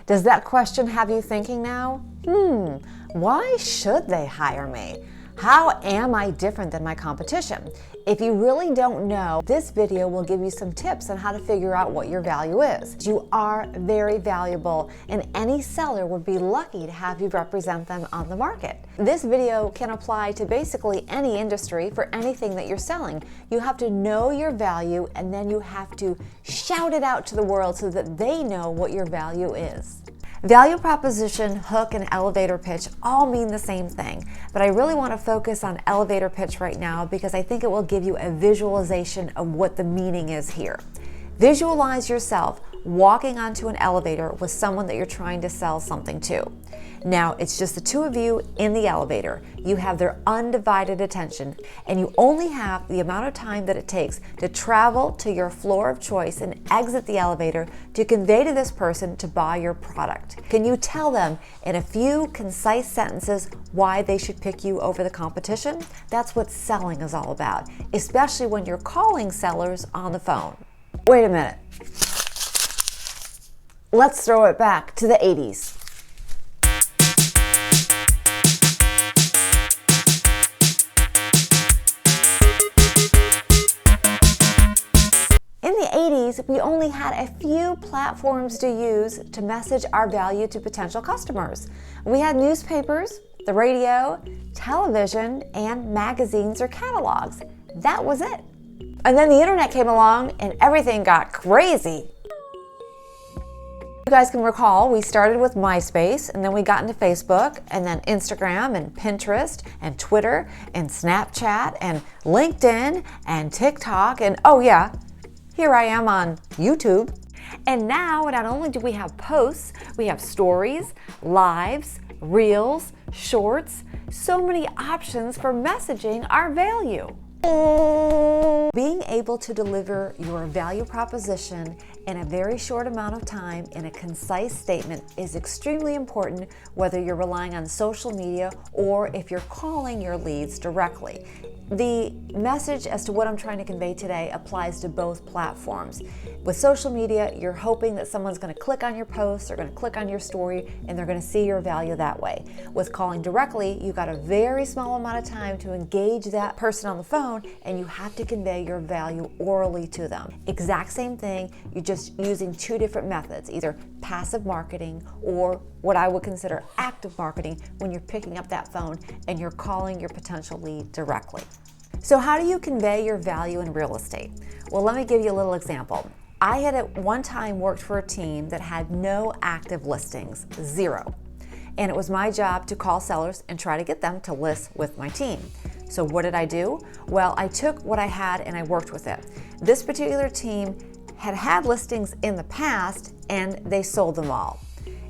Does that question have you thinking now? Why should they hire me? How am I different than my competition? If you really don't know, this video will give you some tips on how to figure out what your value is. You are very valuable, and any seller would be lucky to have you represent them on the market. This video can apply to basically any industry for anything that you're selling. You have to know your value, and then you have to shout it out to the world so that they know what your value is. Value proposition, hook, and elevator pitch all mean the same thing, but I really want to focus on elevator pitch right now because I think it will give you a visualization of what the meaning is here. Visualize yourself walking onto an elevator with someone that you're trying to sell something to. Now, it's just the two of you in the elevator. You have their undivided attention, and you only have the amount of time that it takes to travel to your floor of choice and exit the elevator to convey to this person to buy your product. Can you tell them in a few concise sentences why they should pick you over the competition? That's what selling is all about, especially when you're calling sellers on the phone. Wait a minute. Let's throw it back to the 80s. In the 80s, we only had a few platforms to use to message our value to potential customers. We had newspapers, the radio, television, and magazines or catalogs. That was it. And then the internet came along and everything got crazy. You guys can recall we started with MySpace, and then we got into Facebook, and then Instagram and Pinterest and Twitter and Snapchat and LinkedIn and TikTok, and oh yeah, here I am on YouTube. And now not only do we have posts, we have stories, lives, reels, shorts, so many options for messaging our value. Being able to deliver your value proposition in a very short amount of time in a concise statement is extremely important, whether you're relying on social media or if you're calling your leads directly. The message as to what I'm trying to convey today applies to both platforms. With social media, you're hoping that someone's going to click on your post, they're going to click on your story, and they're going to see your value that way. With calling directly, you've got a very small amount of time to engage that person on the phone, and you have to convey your value orally to them. Exact same thing, you're just using two different methods, either passive marketing or what I would consider active marketing when you're picking up that phone and you're calling your potential lead directly. So how do you convey your value in real estate? Well, let me give you a little example. I had at one time worked for a team that had no active listings, zero. And it was my job to call sellers and try to get them to list with my team. So what did I do? Well, I took what I had and I worked with it. This particular team had had listings in the past and they sold them all.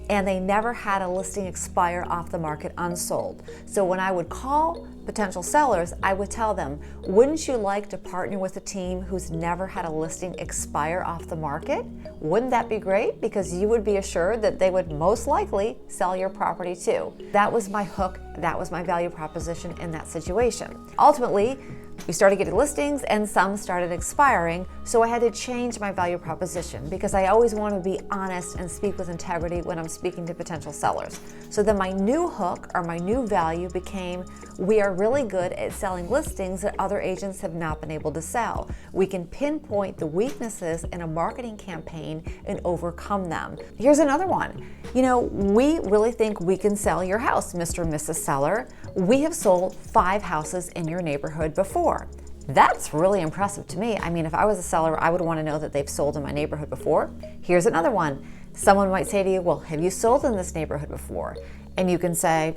And they never had a listing expire off the market unsold. So when I would call potential sellers, I would tell them, wouldn't you like to partner with a team who's never had a listing expire off the market? Wouldn't that be great? Because you would be assured that they would most likely sell your property too. That was my hook, that was my value proposition in that situation. Ultimately, we started getting listings and some started expiring, so I had to change my value proposition because I always want to be honest and speak with integrity when I'm speaking to potential sellers. So then my new hook or my new value became, we are really good at selling listings that other agents have not been able to sell. We can pinpoint the weaknesses in a marketing campaign and overcome them. Here's another one. You know, we really think we can sell your house, Mr. and Mrs. Seller. We have sold 5 houses in your neighborhood before. That's really impressive to me. I mean, if I was a seller, I would want to know that they've sold in my neighborhood before. Here's another one. Someone might say to you, well, have you sold in this neighborhood before? And you can say,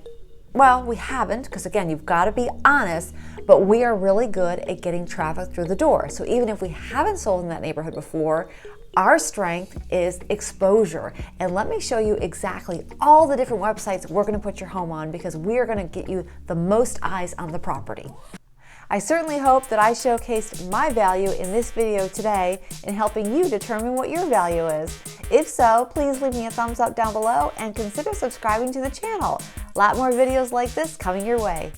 well, we haven't, because again, you've got to be honest, but we are really good at getting traffic through the door. So even if we haven't sold in that neighborhood before, our strength is exposure. And let me show you exactly all the different websites we're going to put your home on because we are going to get you the most eyes on the property. I certainly hope that I showcased my value in this video today in helping you determine what your value is. If so, please leave me a thumbs up down below and consider subscribing to the channel. A lot more videos like this coming your way.